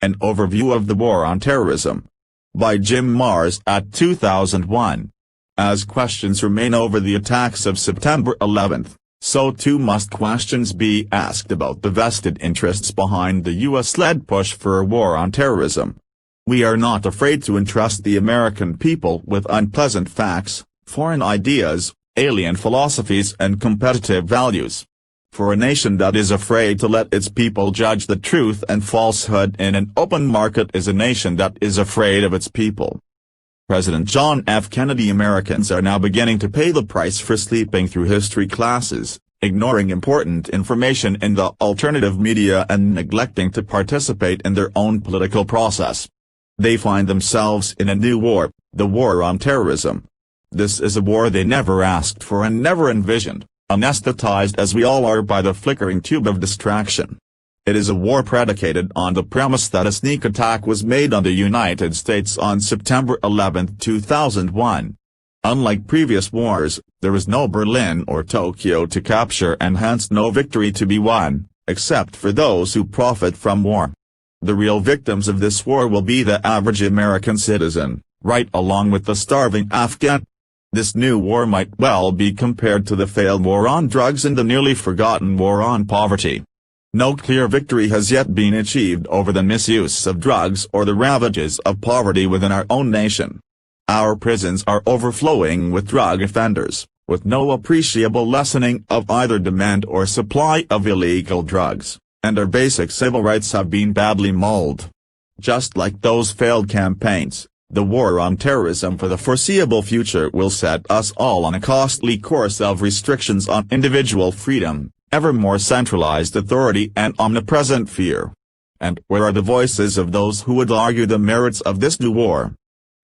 An Overview of the War on Terrorism. By Jim Marrs at 2001. As questions remain over the attacks of September 11, so too must questions be asked about the vested interests behind the U.S.-led push for a war on terrorism. We are not afraid to entrust the American people with unpleasant facts, foreign ideas, alien philosophies and competitive values. For a nation that is afraid to let its people judge the truth and falsehood in an open market is a nation that is afraid of its people. President John F. Kennedy. Americans are now beginning to pay the price for sleeping through history classes, ignoring important information in the alternative media and neglecting to participate in their own political process. They find themselves in a new war, the war on terrorism. This is a war they never asked for and never envisioned, anesthetized as we all are by the flickering tube of distraction. It is a war predicated on the premise that a sneak attack was made on the United States on September 11, 2001. Unlike previous wars, there is no Berlin or Tokyo to capture and hence no victory to be won, except for those who profit from war. The real victims of this war will be the average American citizen, right along with the starving Afghan. This new war might well be compared to the failed war on drugs and the nearly forgotten war on poverty. No clear victory has yet been achieved over the misuse of drugs or the ravages of poverty within our own nation. Our prisons are overflowing with drug offenders, with no appreciable lessening of either demand or supply of illegal drugs, and our basic civil rights have been badly mauled. Just like those failed campaigns, the war on terrorism for the foreseeable future will set us all on a costly course of restrictions on individual freedom, ever more centralized authority and omnipresent fear. And where are the voices of those who would argue the merits of this new war?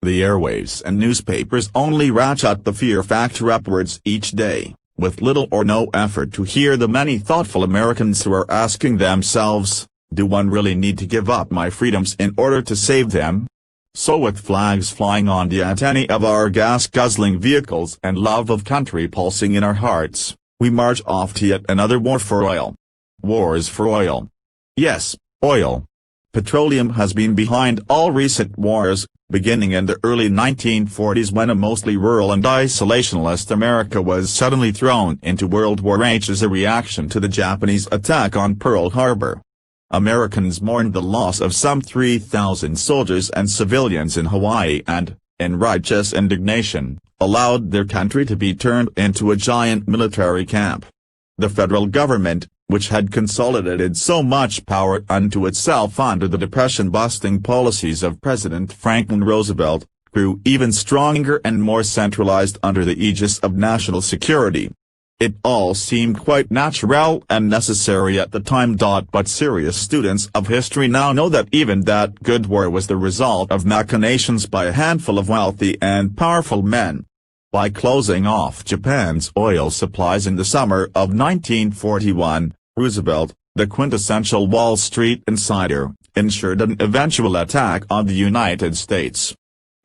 The airwaves and newspapers only ratchet the fear factor upwards each day, with little or no effort to hear the many thoughtful Americans who are asking themselves, do one really need to give up my freedoms in order to save them? So with flags flying on the antennae of our gas-guzzling vehicles and love of country pulsing in our hearts, we march off to yet another war for oil. Wars for oil. Yes, oil. Petroleum has been behind all recent wars, beginning in the early 1940s when a mostly rural and isolationist America was suddenly thrown into World War H as a reaction to the Japanese attack on Pearl Harbor. Americans mourned the loss of some 3,000 soldiers and civilians in Hawaii and, in righteous indignation, allowed their country to be turned into a giant military camp. The federal government, which had consolidated so much power unto itself under the depression-busting policies of President Franklin Roosevelt, grew even stronger and more centralized under the aegis of national security. It all seemed quite natural and necessary at the time. But serious students of history now know that even that good war was the result of machinations by a handful of wealthy and powerful men. By closing off Japan's oil supplies in the summer of 1941, Roosevelt, the quintessential Wall Street insider, ensured an eventual attack on the United States.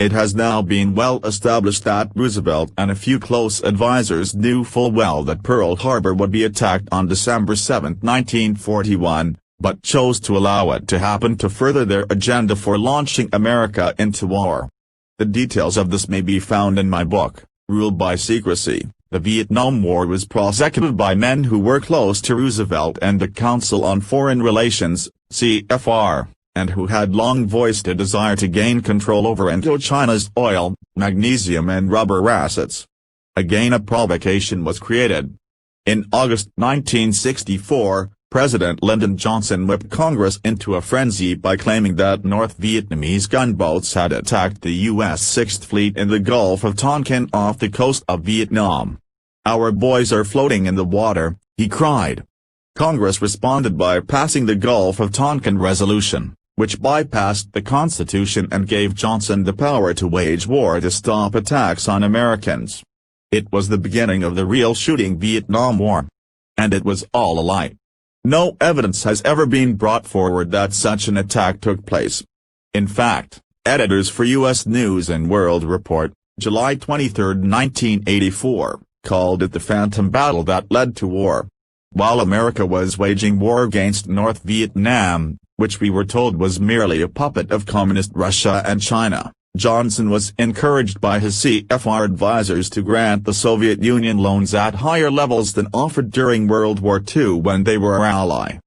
It has now been well established that Roosevelt and a few close advisers knew full well that Pearl Harbor would be attacked on December 7, 1941, but chose to allow it to happen to further their agenda for launching America into war. The details of this may be found in my book, Ruled by Secrecy. The Vietnam War was prosecuted by men who were close to Roosevelt and the Council on Foreign Relations, CFR, and who had long voiced a desire to gain control over Indochina's oil, magnesium and rubber assets. Again a provocation was created. In August 1964, President Lyndon Johnson whipped Congress into a frenzy by claiming that North Vietnamese gunboats had attacked the U.S. Sixth Fleet in the Gulf of Tonkin off the coast of Vietnam. "Our boys are floating in the water," he cried. Congress responded by passing the Gulf of Tonkin Resolution, which bypassed the Constitution and gave Johnson the power to wage war to stop attacks on Americans. It was the beginning of the real shooting Vietnam War. And it was all a lie. No evidence has ever been brought forward that such an attack took place. In fact, editors for U.S. News and World Report, July 23, 1984, called it the phantom battle that led to war. While America was waging war against North Vietnam, which we were told was merely a puppet of Communist Russia and China, Johnson was encouraged by his CFR advisors to grant the Soviet Union loans at higher levels than offered during World War II when they were our ally.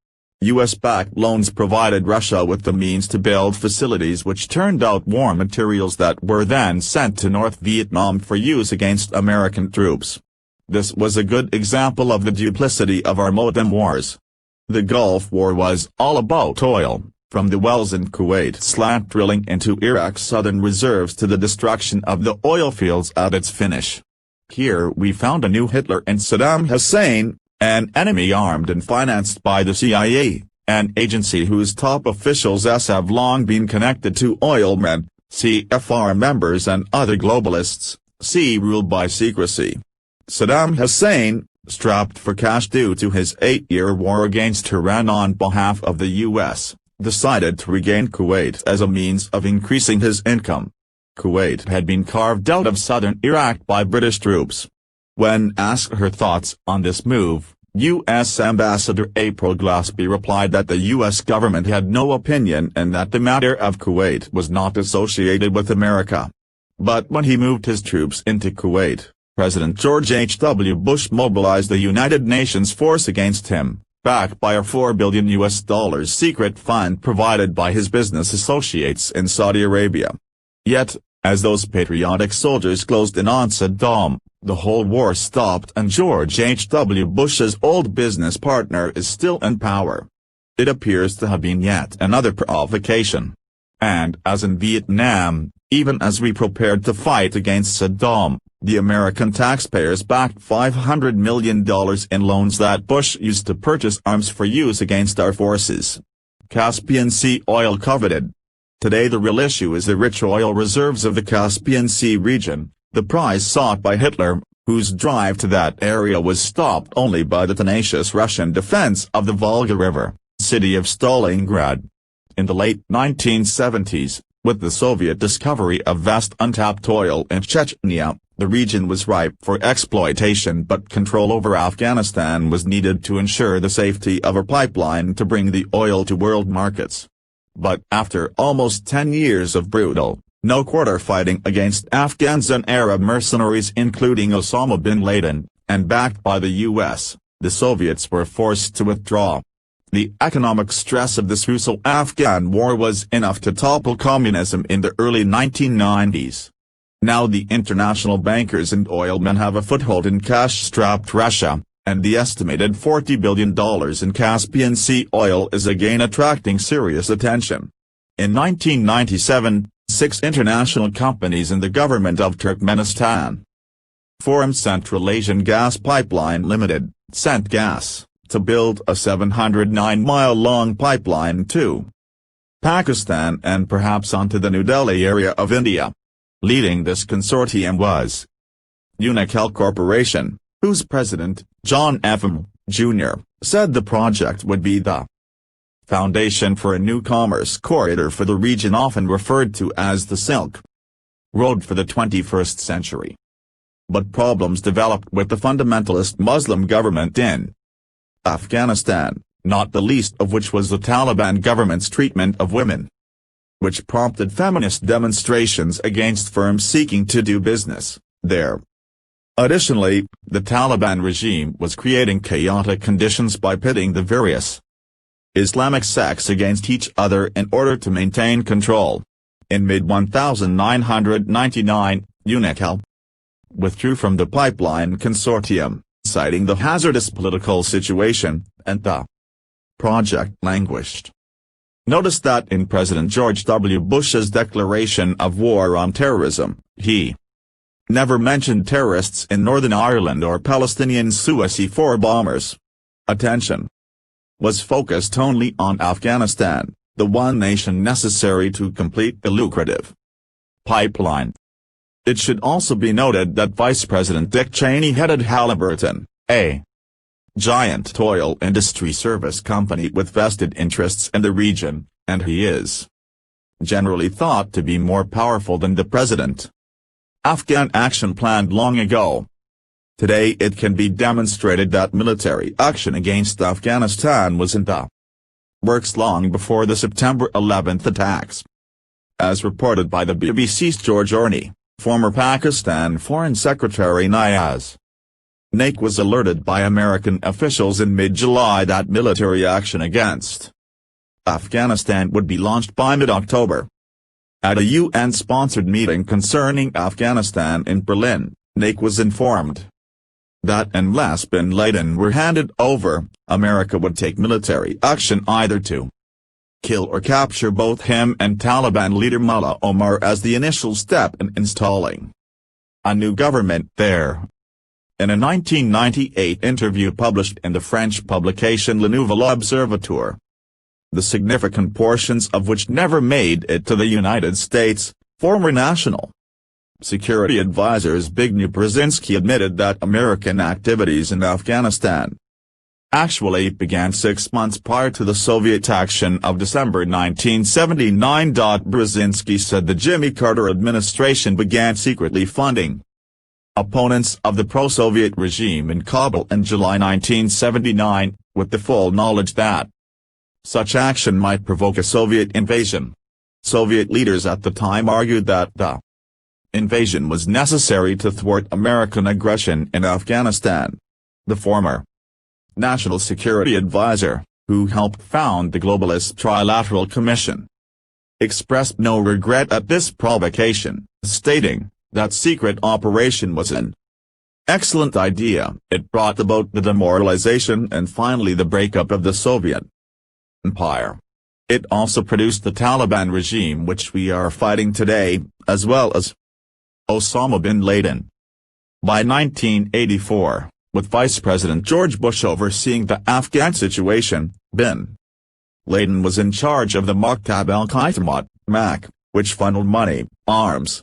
U.S.-backed loans provided Russia with the means to build facilities which turned out war materials that were then sent to North Vietnam for use against American troops. This was a good example of the duplicity of our modern wars. The Gulf War was all about oil, from the wells in Kuwait slant drilling into Iraq's southern reserves to the destruction of the oil fields at its finish. Here we found a new Hitler and Saddam Hussein, an enemy armed and financed by the CIA, an agency whose top officials have long been connected to oilmen, CFR members and other globalists, ruled by secrecy. Saddam Hussein, strapped for cash due to his 8-year war against Iran on behalf of the U.S., decided to regain Kuwait as a means of increasing his income. Kuwait had been carved out of southern Iraq by British troops. When asked her thoughts on this move, U.S. Ambassador April Glaspie replied that the U.S. government had no opinion and that the matter of Kuwait was not associated with America. But when he moved his troops into Kuwait, President George H.W. Bush mobilized the United Nations force against him, backed by a $4 billion secret fund provided by his business associates in Saudi Arabia. Yet, as those patriotic soldiers closed in on Saddam, the whole war stopped and George H.W. Bush's old business partner is still in power. It appears to have been yet another provocation. And as in Vietnam, even as we prepared to fight against Saddam, the American taxpayers backed $500 million in loans that Bush used to purchase arms for use against our forces. Caspian Sea oil coveted. Today the real issue is the rich oil reserves of the Caspian Sea region, the prize sought by Hitler, whose drive to that area was stopped only by the tenacious Russian defense of the Volga River, city of Stalingrad. In the late 1970s, with the Soviet discovery of vast untapped oil in Chechnya, the region was ripe for exploitation, but control over Afghanistan was needed to ensure the safety of a pipeline to bring the oil to world markets. But after almost 10 years of brutal, no-quarter fighting against Afghans and Arab mercenaries including Osama bin Laden, and backed by the U.S., the Soviets were forced to withdraw. The economic stress of this Russo-Afghan war was enough to topple communism in the early 1990s. Now the international bankers and oilmen have a foothold in cash-strapped Russia, and the estimated $40 billion in Caspian Sea oil is again attracting serious attention. In 1997, 6 international companies and the government of Turkmenistan formed Central Asian Gas Pipeline Limited, sent gas, to build a 709-mile-long pipeline to Pakistan and perhaps onto the New Delhi area of India. Leading this consortium was Unocal Corporation, whose president, John F. M. Jr., said the project would be the foundation for a new commerce corridor for the region often referred to as the Silk Road for the 21st century. But problems developed with the fundamentalist Muslim government in Afghanistan, not the least of which was the Taliban government's treatment of women, which prompted feminist demonstrations against firms seeking to do business there. Additionally, the Taliban regime was creating chaotic conditions by pitting the various Islamic sects against each other in order to maintain control. In mid-1999, Unocal withdrew from the pipeline consortium, citing the hazardous political situation, and the project languished. Notice that in President George W. Bush's declaration of war on terrorism, he never mentioned terrorists in Northern Ireland or Palestinian Suicide bombers. Attention was focused only on Afghanistan, the one nation necessary to complete the lucrative pipeline. It should also be noted that Vice President Dick Cheney headed Halliburton, a giant oil industry service company with vested interests in the region, and he is generally thought to be more powerful than the president. Afghan action planned long ago. Today it can be demonstrated that military action against Afghanistan was in the works long before the September 11 attacks. As reported by the BBC's George Orney, former Pakistan Foreign Secretary Niaz Naik was alerted by American officials in mid-July that military action against Afghanistan would be launched by mid-October. At a UN-sponsored meeting concerning Afghanistan in Berlin, Naik was informed that unless bin Laden were handed over, America would take military action either to kill or capture both him and Taliban leader Mullah Omar as the initial step in installing a new government there. In a 1998 interview published in the French publication Le Nouvel Observateur, the significant portions of which never made it to the United States, former National Security Advisor Zbigniew Brzezinski admitted that American activities in Afghanistan actually began 6 months prior to the Soviet action of December 1979. Brzezinski said the Jimmy Carter administration began secretly funding opponents of the pro-Soviet regime in Kabul in July 1979, with the full knowledge that such action might provoke a Soviet invasion. Soviet leaders at the time argued that the invasion was necessary to thwart American aggression in Afghanistan. The former National Security Advisor, who helped found the globalist Trilateral Commission, expressed no regret at this provocation, stating that secret operation was an excellent idea. It brought about the demoralization and finally the breakup of the Soviet Empire. It also produced the Taliban regime which we are fighting today, as well as Osama bin Laden. By 1984, with Vice President George Bush overseeing the Afghan situation, bin Laden was in charge of the Maktab al-Khitamat, MAC, which funneled money, arms,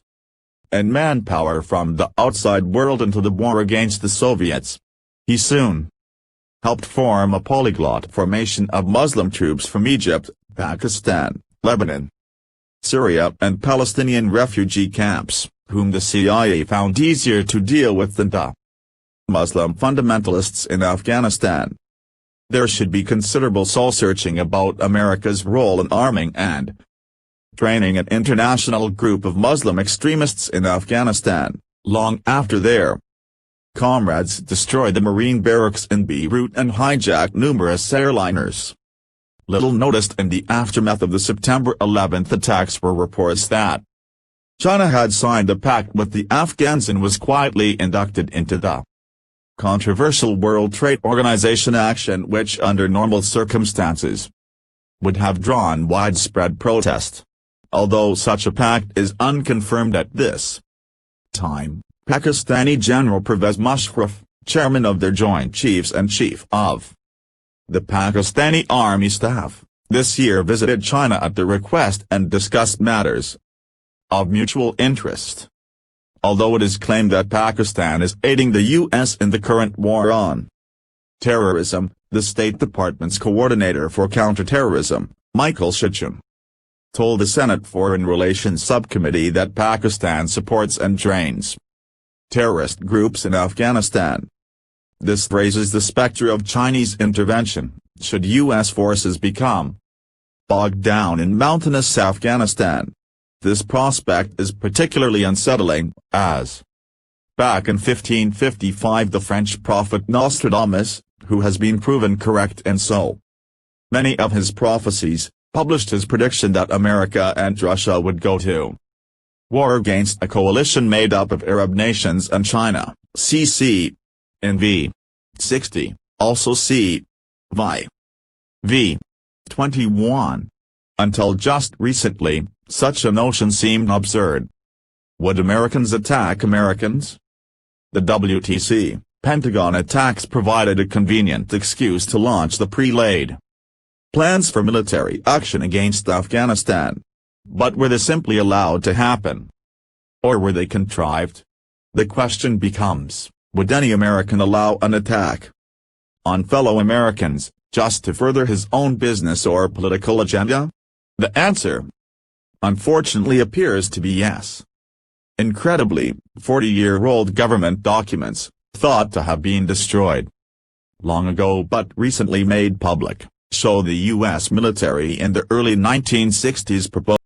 and manpower from the outside world into the war against the Soviets. He soon helped form a polyglot formation of Muslim troops from Egypt, Pakistan, Lebanon, Syria and Palestinian refugee camps, whom the CIA found easier to deal with than the Muslim fundamentalists in Afghanistan. There should be considerable soul-searching about America's role in arming and training an international group of Muslim extremists in Afghanistan, long after their comrades destroyed the Marine barracks in Beirut and hijacked numerous airliners. Little noticed in the aftermath of the September 11 attacks were reports that China had signed a pact with the Afghans and was quietly inducted into the controversial World Trade Organization action, which under normal circumstances would have drawn widespread protest. Although such a pact is unconfirmed at this time, Pakistani General Pervez Musharraf, chairman of their Joint Chiefs and Chief of the Pakistani Army Staff, this year visited China at their request and discussed matters of mutual interest. Although it is claimed that Pakistan is aiding the U.S. in the current war on terrorism, the State Department's coordinator for counterterrorism, Michael Shichem, told the Senate Foreign Relations Subcommittee that Pakistan supports and trains terrorist groups in Afghanistan. This raises the specter of Chinese intervention, should U.S. forces become bogged down in mountainous Afghanistan. This prospect is particularly unsettling, as back in 1555 the French prophet Nostradamus, who has been proven correct in so many of his prophecies, published his prediction that America and Russia would go to war against a coalition made up of Arab nations and China, cc. in v. 60, also c. v. 21. Until just recently, such a notion seemed absurd. Would Americans attack Americans? The WTC, Pentagon attacks provided a convenient excuse to launch the pre-laid plans for military action against Afghanistan. But were they simply allowed to happen? Or were they contrived? The question becomes, would any American allow an attack on fellow Americans, just to further his own business or political agenda? The answer, unfortunately, appears to be yes. Incredibly, 40-year-old government documents, thought to have been destroyed long ago but recently made public, show the U.S. military in the early 1960s proposed